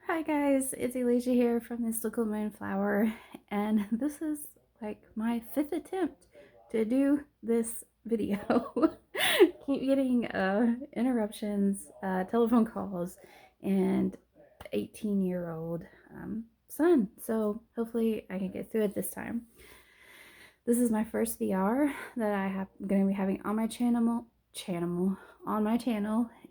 Hi guys, it's Alicia here from Mystical Moonflower, and this is like my fifth attempt to do this video. Keep getting interruptions, telephone calls, and 18-year-old son. So hopefully I can get through it this time. This is my first VR that I'm going to be having on my channel.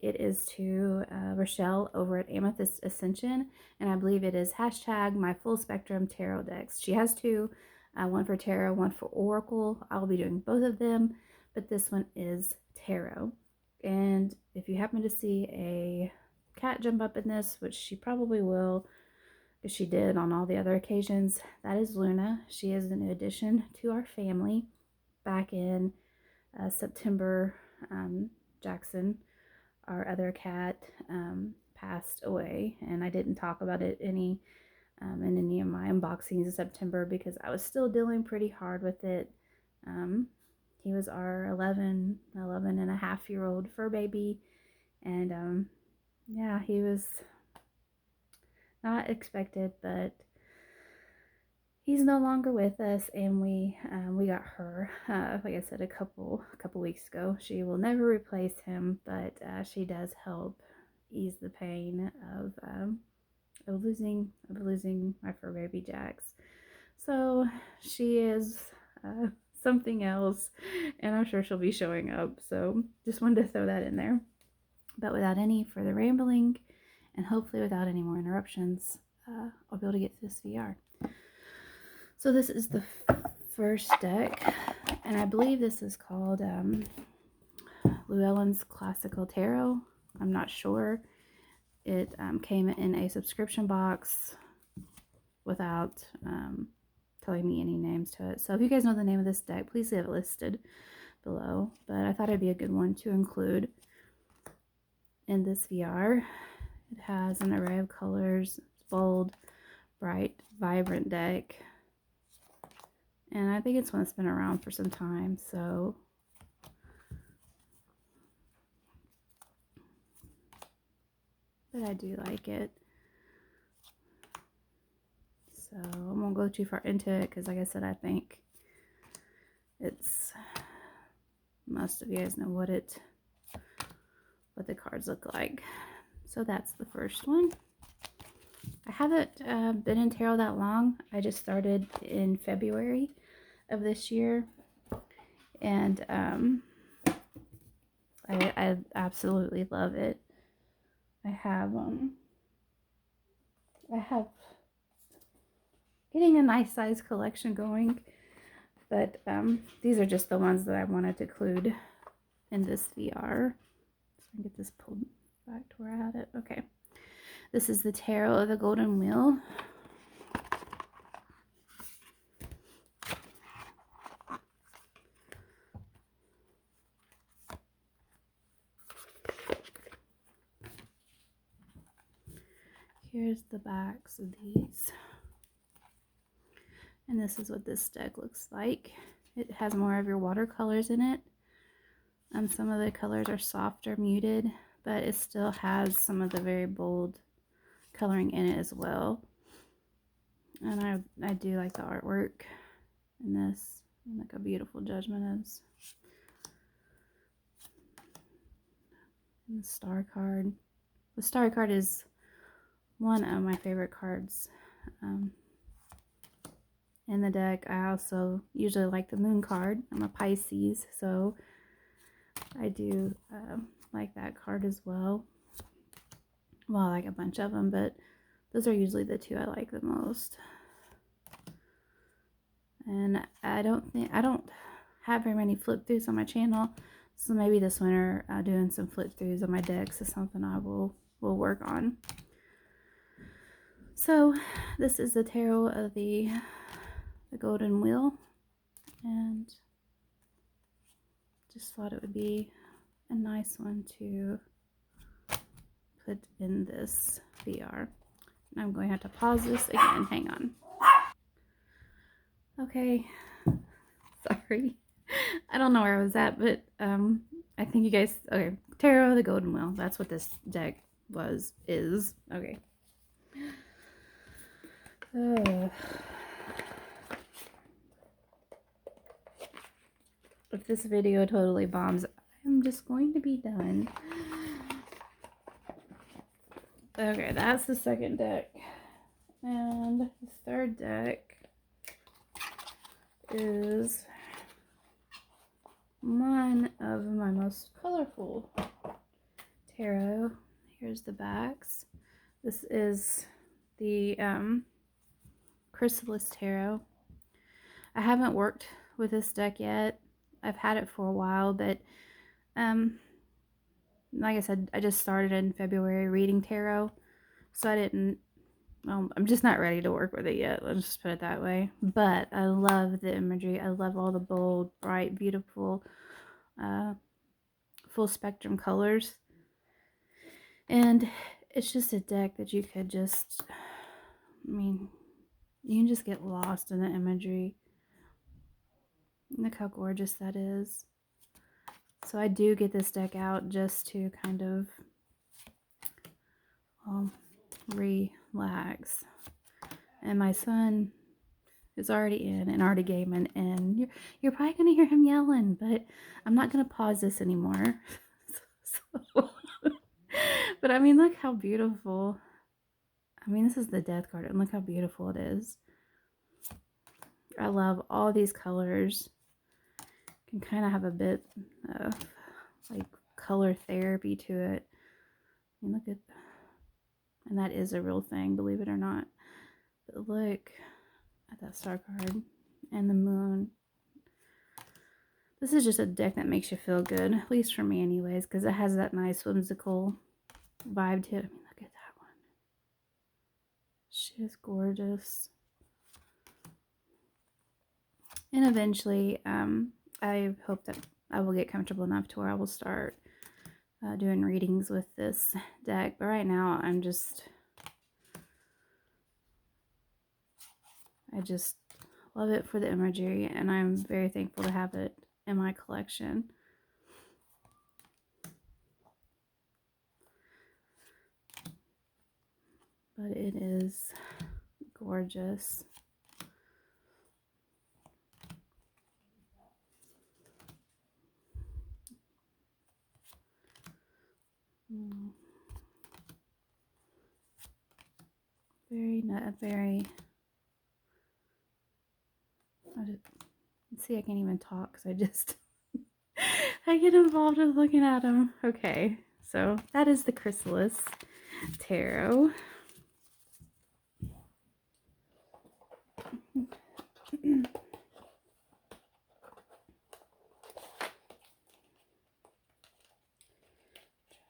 It is to Rochelle over at Amethyst Ascension, and I believe it is hashtag my full spectrum tarot decks. She has two, one for tarot, one for oracle. I'll be doing both of them, but this one is tarot. And if you happen to see a cat jump up in this, which she probably will, as she did on all the other occasions, that is Luna. She is a new addition to our family. Back in September, Jackson, our other cat, passed away, and I didn't talk about it in any of my unboxings in September because I was still dealing pretty hard with it. He was our 11 and a half year old fur baby, and yeah, he was not expected, but he's no longer with us, and we got her, like I said, a couple weeks ago. She will never replace him, but she does help ease the pain of losing my fur baby Jax. So she is something else, and I'm sure she'll be showing up. So just wanted to throw that in there. But without any further rambling, and hopefully without any more interruptions, I'll be able to get through this VR. So this is the first deck, and I believe this is called Llewellyn's Classical Tarot. I'm not sure. It came in a subscription box without telling me any names to it. So if you guys know the name of this deck, please leave it listed below. But I thought it'd be a good one to include in this VR. It has an array of colors. It's bold, bright, vibrant deck. And I think it's one that's been around for some time, so but I do like it. So I won't go too far into it because, like I said, I think it's, most of you guys know what the cards look like. So that's the first one. I haven't been in tarot that long. I just started in February of this year, and I absolutely love it. I have getting a nice size collection going, but these are just the ones that I wanted to include in this VR. So I can get this pulled back to where I had it. Okay, this is the Tarot of the Golden Wheel. Here's the backs of these. And this is what this deck looks like. It has more of your watercolors in it. And some of the colors are softer, muted, but it still has some of the very bold coloring in it as well. And I do like the artwork in this. Like a beautiful judgment is. And the star card. The star card is one of my favorite cards in the deck. I also usually like the moon card. I'm a Pisces, so I do like that card as well. Well, I like a bunch of them, but those are usually the two I like the most. And I don't have very many flip throughs on my channel, so maybe this winter doing some flip throughs on my decks is something I will work on. So this is the Tarot of the Golden Wheel, and just thought it would be a nice one to put in this VR. And I'm going to have to pause this again. Hang on. Okay, sorry. I don't know where I was at, but I think you guys, okay, Tarot of the Golden Wheel. That's what this deck is. Okay. If this video totally bombs, I'm just going to be done. Okay, that's the second deck. And the third deck is one of my most colorful tarot. Here's the backs. This is the Chrysalis tarot. I haven't worked with this deck yet. I've had it for a while, but like I said, I just started in February reading tarot, so I didn't, well, I'm just not ready to work with it yet. Let's just put it that way. But I love the imagery. I love all the bold, bright, beautiful, full spectrum colors. And it's just a deck that you could just, I mean, you can just get lost in the imagery. Look how gorgeous that is. So I do get this deck out just to kind of relax. And my son is already in and already gaming, and you're probably going to hear him yelling, but I'm not going to pause this anymore. But I mean, look how beautiful. I mean, this is the death card, and look how beautiful it is. I love all these colors. You can kind of have a bit of like color therapy to it. I mean, look at, and that is a real thing, believe it or not. But look at that star card and the moon. This is just a deck that makes you feel good, at least for me anyways, because it has that nice whimsical vibe to it. I mean, look at that one. She is gorgeous. And eventually, I hope that I will get comfortable enough to where I will start doing readings with this deck. But right now, I just love it for the imagery, and I'm very thankful to have it in my collection. But it is gorgeous. Very. See, I can't even talk because I just I get involved with looking at them. Okay, so that is the Chrysalis tarot.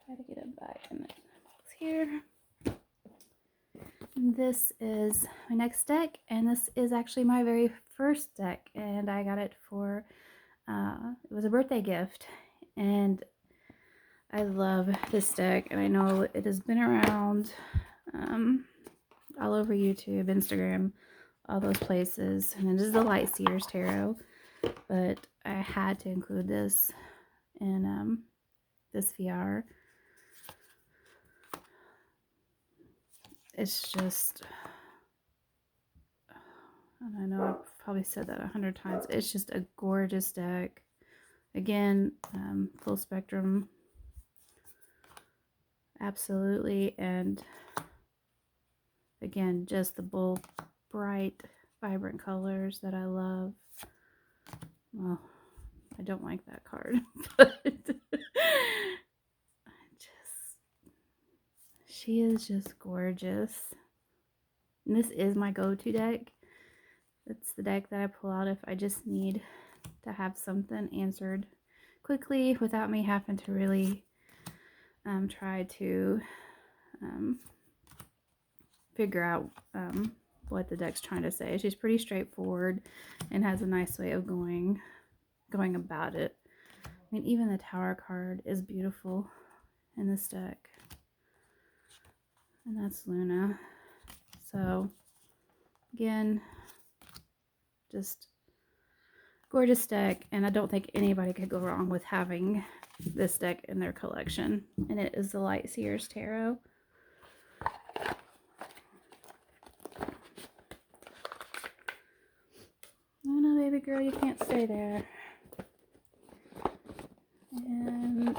Try to get it back in the box here. This is my next deck, and this is actually my very first deck, and I got it for it was a birthday gift, and I love this deck, and I know it has been around all over YouTube, Instagram, all those places, and it is the Light Sears tarot, but I had to include this in this VR. It's just, I know I've probably said that 100 times. It's just a gorgeous deck. Again, full spectrum, absolutely, and again, just the bold, bright, vibrant colors that I love. Well, I don't like that card, but she is just gorgeous. And this is my go-to deck. It's the deck that I pull out if I just need to have something answered quickly without me having to really try to figure out what the deck's trying to say. She's pretty straightforward and has a nice way of going about it. I mean, even the Tower card is beautiful in this deck. And that's Luna. So, again, just gorgeous deck, and I don't think anybody could go wrong with having this deck in their collection. And it is the Light Sears Tarot. girl, you can't stay there. And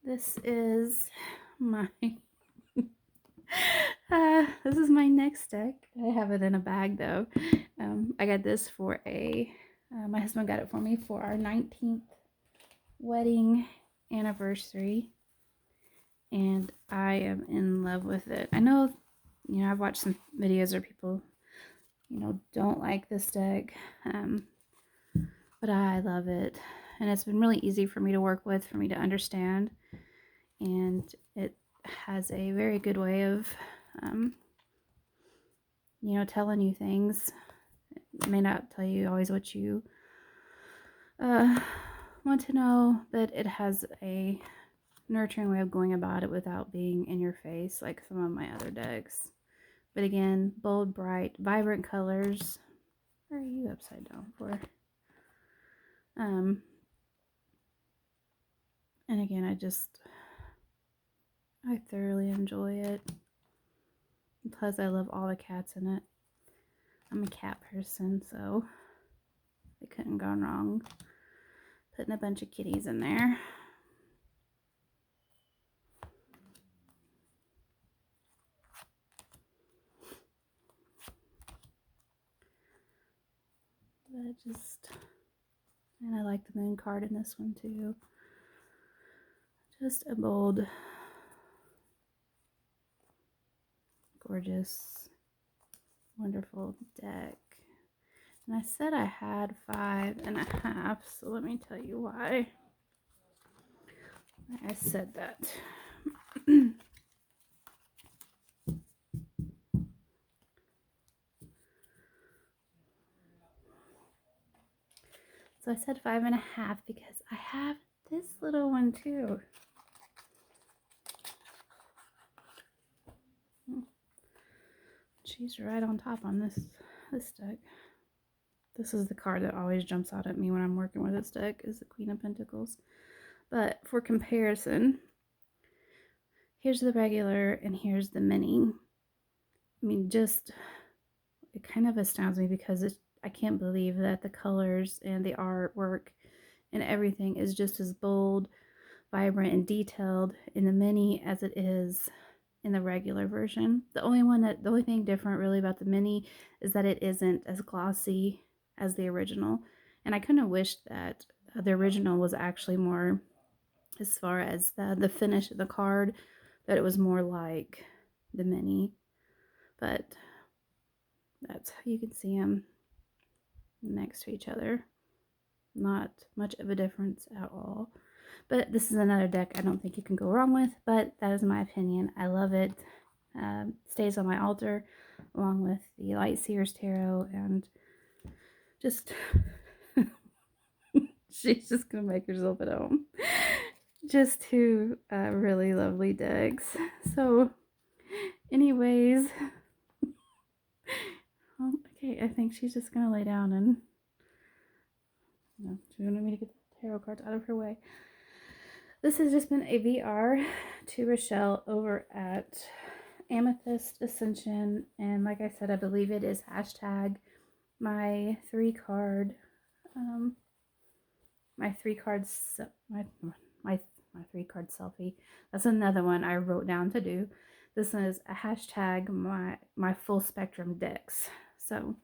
this is my this is my next deck. I have it in a bag though. I got this for my husband got it for me for our 19th wedding anniversary, and I am in love with it. I know, I've watched some videos where people, don't like this deck, but I love it, and it's been really easy for me to work with, for me to understand, and it has a very good way of telling you things. It may not tell you always what you want to know, but it has a nurturing way of going about it without being in your face like some of my other decks. But again, bold, bright, vibrant colors. Where are you upside down for? And again, I thoroughly enjoy it. Plus, I love all the cats in it. I'm a cat person, so it couldn't go wrong putting a bunch of kitties in there. But and I like the moon card in this one too. Just a bold, gorgeous, wonderful deck. And I said I had 5.5, so let me tell you why I said that. So I said 5.5 because I have this little one too. She's right on top on this deck. This is the card that always jumps out at me when I'm working with this deck, is the Queen of Pentacles. But for comparison, here's the regular and here's the mini. I mean, it kind of astounds me because I can't believe that the colors and the artwork and everything is just as bold, vibrant, and detailed in the mini as it is in the regular version. The only thing different really about the mini is that it isn't as glossy as the original. And I kind of wish that the original was actually more, as far as the finish of the card, that it was more like the mini. But that's how you can see them next to each other. Not much of a difference at all. But this is another deck I don't think you can go wrong with, but that is my opinion. I love it. Stays on my altar along with the Light Sears Tarot, and just she's just gonna make herself at home. Just two really lovely decks. So anyways, okay, I think she's just gonna lay down and she wanted me to get the tarot cards out of her way. This has just been a VR to Rochelle over at Amethyst Ascension, and like I said, I believe it is hashtag my 3-card my 3-card selfie. That's another one I wrote down to do. This one is a hashtag my full spectrum decks. So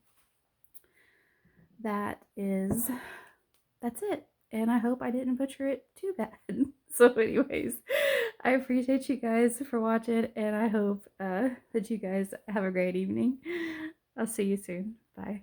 that's it. And I hope I didn't butcher it too bad. So anyways, I appreciate you guys for watching, and I hope that you guys have a great evening. I'll see you soon. Bye.